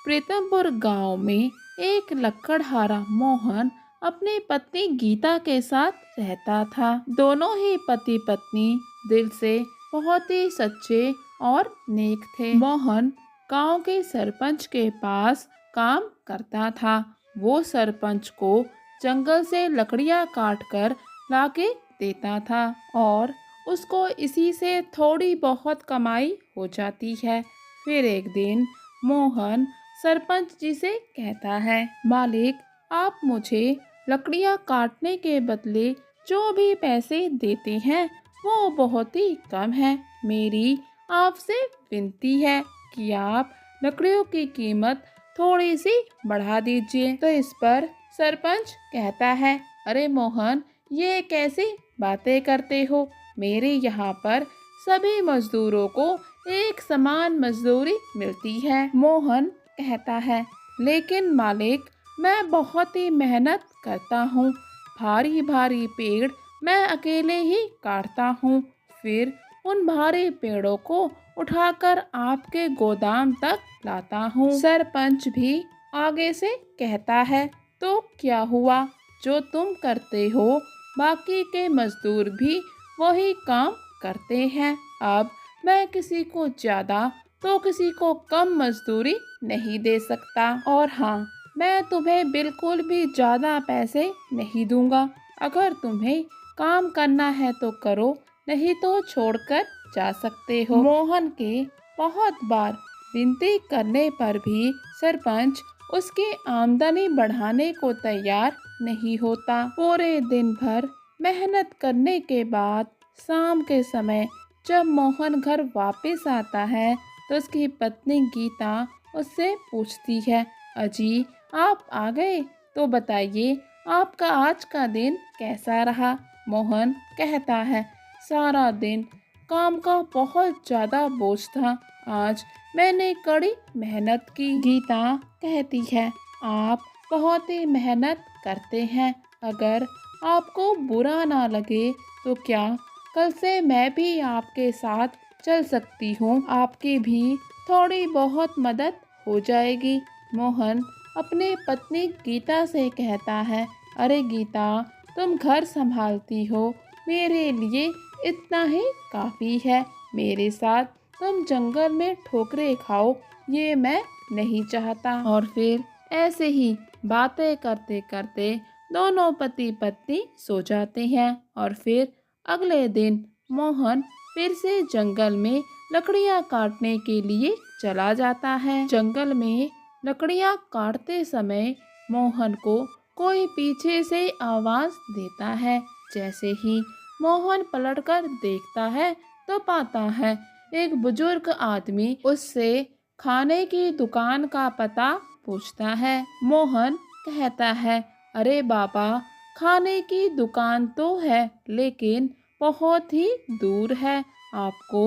प्रीतमपुर गांव में एक लकड़हारा मोहन अपनी पत्नी गीता के साथ रहता था। दोनों ही पति पत्नी दिल से बहुत ही सच्चे और नेक थे। मोहन गांव के सरपंच के पास काम करता था। वो सरपंच को जंगल से लकड़ियां काट कर लाके देता था और उसको इसी से थोड़ी बहुत कमाई हो जाती है। फिर एक दिन मोहन सरपंच जी से कहता है, मालिक, आप मुझे लकड़ियां काटने के बदले जो भी पैसे देते हैं वो बहुत ही कम है। मेरी आपसे विनती है कि आप लकड़ियों की कीमत थोड़ी सी बढ़ा दीजिए। तो इस पर सरपंच कहता है, अरे मोहन, ये कैसी बातें करते हो? मेरे यहाँ पर सभी मजदूरों को एक समान मजदूरी मिलती है। मोहन कहता है, लेकिन मालिक, मैं बहुत ही मेहनत करता हूँ। भारी भारी पेड़ मैं अकेले ही काटता हूँ। फिर उन भारी पेड़ों को उठाकर आपके गोदाम तक लाता हूँ। सरपंच भी आगे से कहता है, तो क्या हुआ? जो तुम करते हो बाकी के मजदूर भी वही काम करते हैं। अब मैं किसी को ज्यादा तो किसी को कम मजदूरी नहीं दे सकता। और हाँ, मैं तुम्हें बिल्कुल भी ज्यादा पैसे नहीं दूंगा। अगर तुम्हें काम करना है तो करो, नहीं तो छोड़कर जा सकते हो। मोहन के बहुत बार विनती करने पर भी सरपंच उसकी आमदनी बढ़ाने को तैयार नहीं होता। पूरे दिन भर मेहनत करने के बाद शाम के समय जब मोहन घर वापस आता है तो उसकी पत्नी गीता उससे पूछती है, अजी, आप आ गए? तो बताइए, आपका आज का दिन कैसा रहा? मोहन कहता है, सारा दिन काम का बहुत ज़्यादा बोझ था। आज मैंने कड़ी मेहनत की। गीता कहती है, आप बहुत ही मेहनत करते हैं। अगर आपको बुरा ना लगे तो क्या कल से मैं भी आपके साथ चल सकती हूँ? आपकी भी थोड़ी बहुत मदद हो जाएगी। मोहन अपने पत्नी गीता से कहता है, अरे गीता, तुम घर संभालती हो, मेरे लिए इतना ही काफ़ी है। मेरे साथ तुम जंगल में ठोकरें खाओ, ये मैं नहीं चाहता। और फिर ऐसे ही बातें करते करते दोनों पति पत्नी सो जाते हैं। और फिर अगले दिन मोहन फिर से जंगल में लकड़ियां काटने के लिए चला जाता है। जंगल में लकड़ियां काटते समय मोहन को कोई पीछे से आवाज देता है। जैसे ही मोहन पलटकर देखता है तो पाता है एक बुजुर्ग आदमी उससे खाने की दुकान का पता पूछता है। मोहन कहता है, अरे बाबा, खाने की दुकान तो है लेकिन बहुत ही दूर है। आपको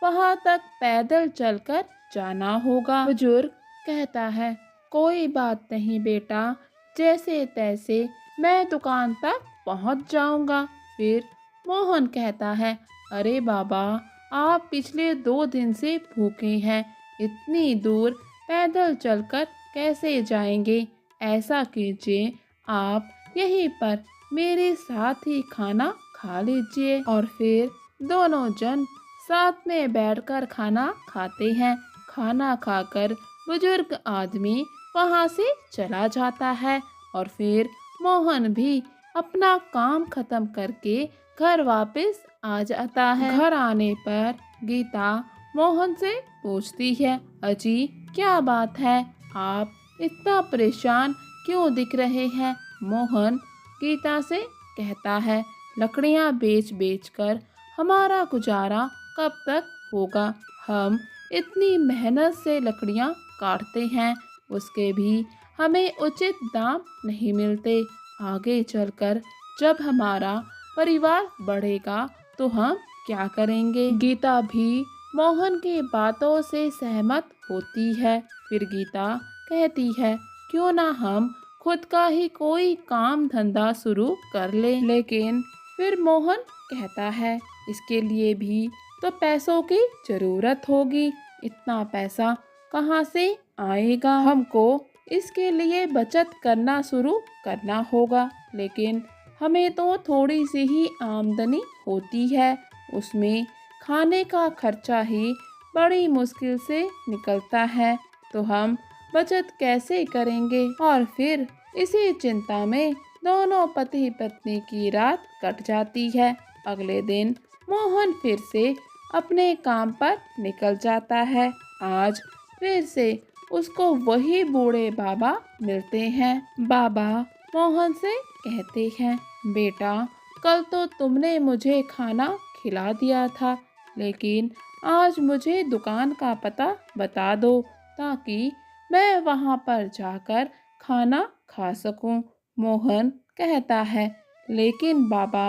वहां तक पैदल चलकर जाना होगा। बुजुर्ग कहता है, कोई बात नहीं बेटा, जैसे तैसे मैं दुकान तक पहुंच जाऊंगा। फिर मोहन कहता है, अरे बाबा, आप पिछले 2 दिन से भूखे हैं, इतनी दूर पैदल चलकर कैसे जाएंगे? ऐसा कीजिए, आप यहीं पर मेरे साथ ही खाना खा लीजिए। और फिर दोनों जन साथ में बैठकर खाना खाते हैं। खाना खाकर बुजुर्ग आदमी वहां से चला जाता है और फिर मोहन भी अपना काम खत्म करके घर वापस आ जाता है। घर आने पर गीता मोहन से पूछती है, अजी, क्या बात है? आप इतना परेशान क्यों दिख रहे हैं? मोहन गीता से कहता है, लकड़ियां बेच बेच कर हमारा गुजारा कब तक होगा? हम इतनी मेहनत से लकड़ियां काटते हैं, उसके भी हमें उचित दाम नहीं मिलते। आगे चलकर जब हमारा परिवार बढ़ेगा तो हम क्या करेंगे? गीता भी मोहन की बातों से सहमत होती है। फिर गीता कहती है, क्यों ना हम खुद का ही कोई काम धंधा शुरू कर ले। लेकिन फिर मोहन कहता है, इसके लिए भी तो पैसों की जरूरत होगी। इतना पैसा कहाँ से आएगा। हमको इसके लिए बचत करना शुरू करना होगा, लेकिन हमें तो थोड़ी सी ही आमदनी होती है, उसमें खाने का खर्चा ही बड़ी मुश्किल से निकलता है, तो हम बचत कैसे करेंगे। और फिर इसी चिंता में दोनों पति पत्नी की रात कट जाती है। अगले दिन मोहन फिर से अपने काम पर निकल जाता है। आज फिर से उसको वही बूढ़े बाबा मिलते हैं। बाबा मोहन से कहते हैं, बेटा, कल तो तुमने मुझे खाना खिला दिया था, लेकिन आज मुझे दुकान का पता बता दो, ताकि मैं वहाँ पर जाकर खाना खा सकूं। मोहन कहता है, लेकिन बाबा,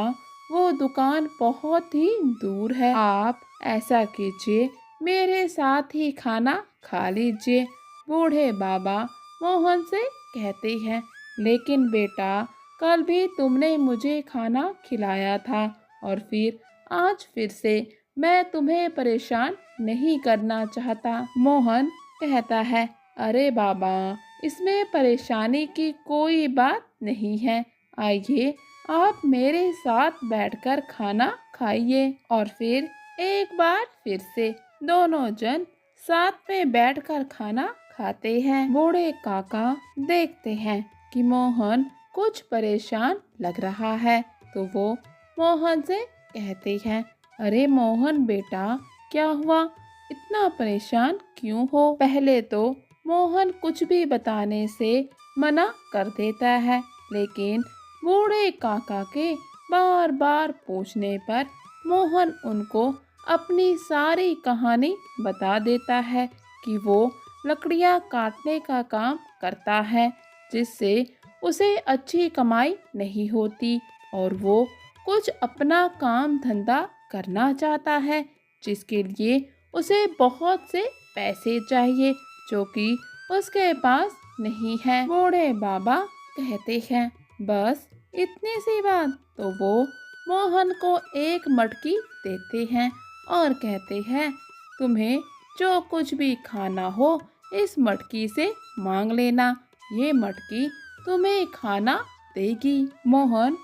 वो दुकान बहुत ही दूर है। आप ऐसा कीजिए, मेरे साथ ही खाना खा लीजिए। बूढ़े बाबा मोहन से कहते हैं, लेकिन बेटा, कल भी तुमने मुझे खाना खिलाया था, और फिर आज फिर से मैं तुम्हें परेशान नहीं करना चाहता। मोहन कहता है, अरे बाबा, इसमें परेशानी की कोई बात नहीं है। आइए, आप मेरे साथ बैठकर खाना खाइए। और फिर एक बार फिर से दोनों जन साथ में बैठकर खाना खाते हैं। बूढ़े काका देखते हैं कि मोहन कुछ परेशान लग रहा है, तो वो मोहन से कहते हैं, अरे मोहन बेटा, क्या हुआ, इतना परेशान क्यों हो। पहले तो मोहन कुछ भी बताने से मना कर देता है, लेकिन बूढ़े काका के बार बार पूछने पर मोहन उनको अपनी सारी कहानी बता देता है कि वो लकड़ियाँ काटने का काम करता है, जिससे उसे अच्छी कमाई नहीं होती, और वो कुछ अपना काम धंधा करना चाहता है, जिसके लिए उसे बहुत से पैसे चाहिए, जो कि उसके पास नहीं है। बूढ़े बाबा कहते हैं, बस इतनी सी बात। तो वो मोहन को एक मटकी देते हैं और कहते हैं, तुम्हें जो कुछ भी खाना हो इस मटकी से मांग लेना, ये मटकी तुम्हें खाना देगी। मोहन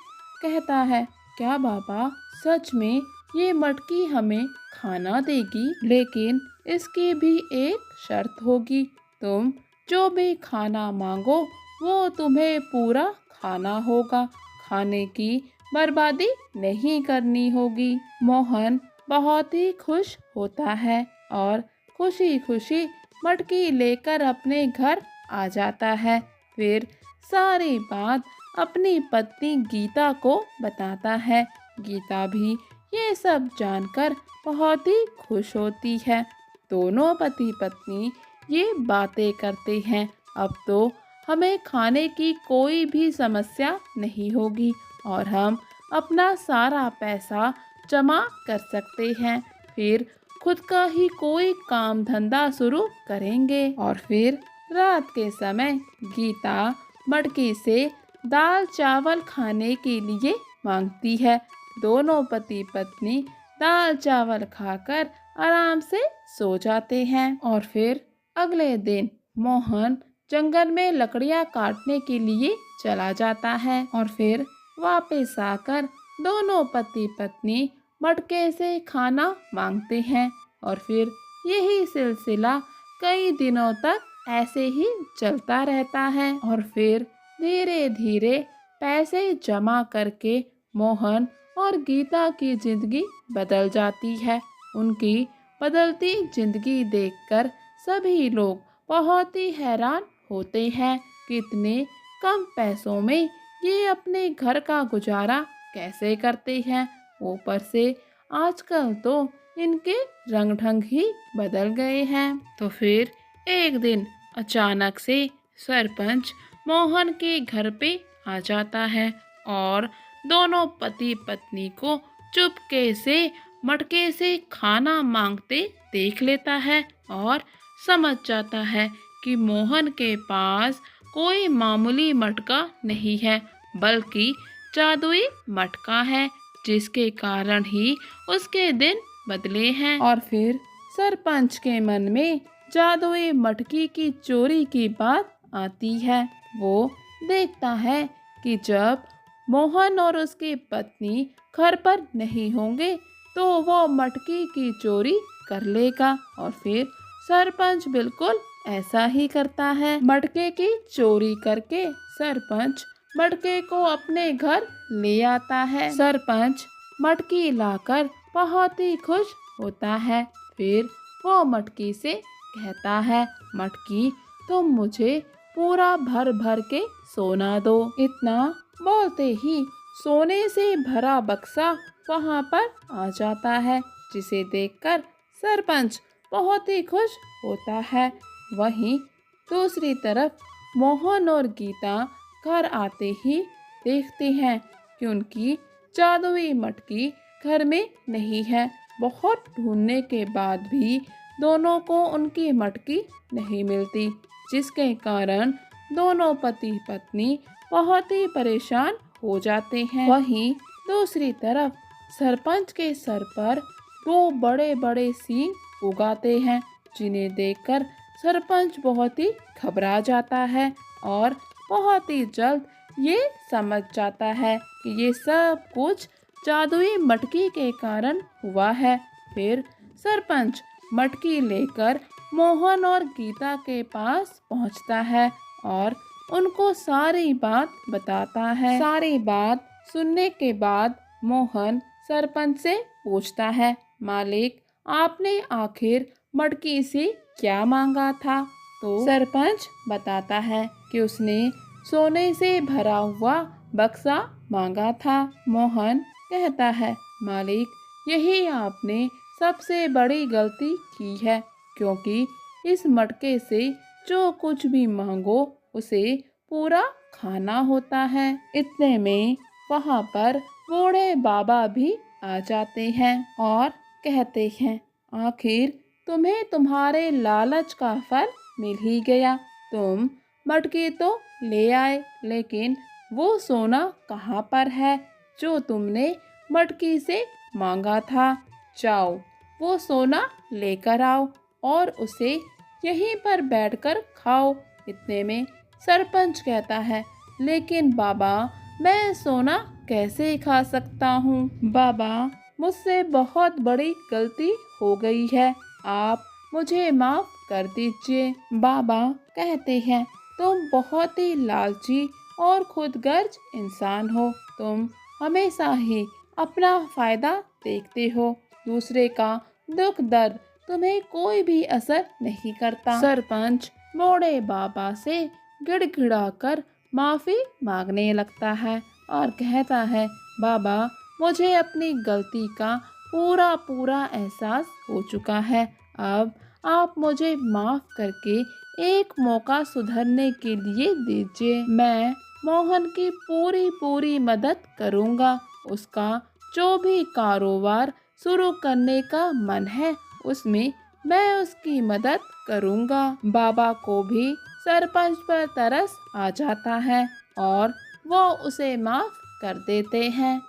कहता है, क्या बाबा, सच में ये मटकी हमें खाना देगी? लेकिन इसकी भी एक शर्त होगी, तुम जो भी खाना मांगो वो तुम्हें पूरा खाना होगा, खाने की बर्बादी नहीं करनी होगी। मोहन बहुत ही खुश होता है और खुशी खुशी मटकी लेकर अपने घर आ जाता है। फिर सारी बात अपनी पत्नी गीता को बताता है। गीता भी ये सब जानकर बहुत ही खुश होती है। दोनों पति पत्नी ये बातें करते हैं, अब तो हमें खाने की कोई भी समस्या नहीं होगी और हम अपना सारा पैसा जमा कर सकते हैं। फिर खुद का ही कोई काम धंधा शुरू करेंगे। और फिर रात के समय गीता मटकी से दाल चावल खाने के लिए मांगती है। दोनों पति पत्नी दाल चावल खाकर आराम से सो जाते हैं। और फिर अगले दिन मोहन जंगल में लकड़ियां काटने के लिए चला जाता है और फिर वापस आकर दोनों पति पत्नी मटके से खाना मांगते हैं। और फिर यही सिलसिला कई दिनों तक ऐसे ही चलता रहता है। और फिर धीरे धीरे पैसे जमा करके मोहन और गीता की जिंदगी बदल जाती है। उनकी बदलती जिंदगी देखकर सभी लोग बहुत ही हैरान होते हैं कि इतने कम पैसों में ये अपने घर का गुजारा कैसे करते हैं। ऊपर से आजकल तो इनके रंग ढंग ही बदल गए हैं। तो फिर एक दिन अचानक से सरपंच मोहन के घर पे आ जाता है और दोनों पति पत्नी को चुपके से मटके से खाना मांगते देख लेता है और समझ जाता है कि मोहन के पास कोई मामूली मटका नहीं है, बल्कि जादुई मटका है, जिसके कारण ही उसके दिन बदले हैं। और फिर सरपंच के मन में जादुई मटकी की चोरी की बात आती है। वो देखता है कि जब मोहन और उसकी पत्नी घर पर नहीं होंगे तो वो मटकी की चोरी कर लेगा और फिर सरपंच बिल्कुल ऐसा ही करता है। मटके की चोरी करके सरपंच मटके को अपने घर ले आता है। सरपंच मटकी लाकर बहुत ही खुश होता है। फिर वो मटकी से कहता है, मटकी तुम मुझे पूरा भर भर के सोना दो। इतना बोलते ही सोने से भरा बक्सा वहां पर आ जाता है, जिसे देखकर सरपंच बहुत ही खुश होता है। वहीं दूसरी तरफ मोहन और गीता घर आते ही देखते हैं कि उनकी जादुई मटकी घर में नहीं है। बहुत ढूंढने के बाद भी दोनों को उनकी मटकी नहीं मिलती, जिसके कारण दोनों पति पत्नी बहुत ही परेशान हो जाते हैं। वहीं दूसरी तरफ सरपंच के सर पर दो बड़े बड़े सींग उगाते हैं, जिन्हें देखकर सरपंच बहुत ही घबरा जाता है और बहुत ही जल्द ये समझ जाता है कि ये सब कुछ जादुई मटकी के कारण हुआ है। फिर सरपंच मटकी लेकर मोहन और गीता के पास पहुंचता है और उनको सारी बात बताता है। सारी बात सुनने के बाद मोहन सरपंच से पूछता है, मालिक आपने आखिर मटकी से क्या मांगा था? तो सरपंच बताता है कि उसने सोने से भरा हुआ बक्सा मांगा था। मोहन कहता है, मालिक यही आपने सबसे बड़ी गलती की है, क्योंकि इस मटके से जो कुछ भी मांगो उसे पूरा खाना होता है। इतने में वहाँ पर बूढ़े बाबा भी आ जाते हैं और कहते हैं, आखिर तुम्हें तुम्हारे लालच का फल मिल ही गया। तुम मटकी तो ले आए, लेकिन वो सोना कहाँ पर है जो तुमने मटकी से मांगा था? जाओ वो सोना लेकर आओ और उसे यहीं पर बैठकर खाओ। इतने में सरपंच कहता है, लेकिन बाबा मैं सोना कैसे खा सकता हूँ? बाबा मुझसे बहुत बड़ी गलती हो गई है, आप मुझे माफ कर दीजिए। बाबा कहते हैं, तुम बहुत ही लालची और खुदगर्ज इंसान हो। तुम हमेशा ही अपना फायदा देखते हो, दूसरे का दुख दर्द तुम्हें कोई भी असर नहीं करता। सरपंच बूढ़े बाबा से गिड़गिड़ाकर माफी मांगने लगता है और कहता है, बाबा मुझे अपनी गलती का पूरा पूरा एहसास हो चुका है। अब आप मुझे माफ करके एक मौका सुधरने के लिए दीजिए। मैं मोहन की पूरी पूरी मदद करूँगा। उसका जो भी कारोबार शुरू करने का मन है उसमें मैं उसकी मदद करूँगा। बाबा को भी सरपंच पर तरस आ जाता है और वो उसे माफ कर देते हैं।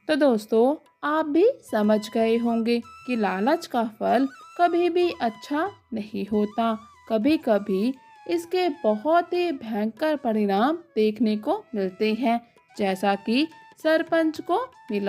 तो दोस्तों आप भी समझ गए होंगे कि लालच का फल कभी भी अच्छा नहीं होता। कभी कभी इसके बहुत ही भयंकर परिणाम देखने को मिलते हैं, जैसा कि सरपंच को मिला।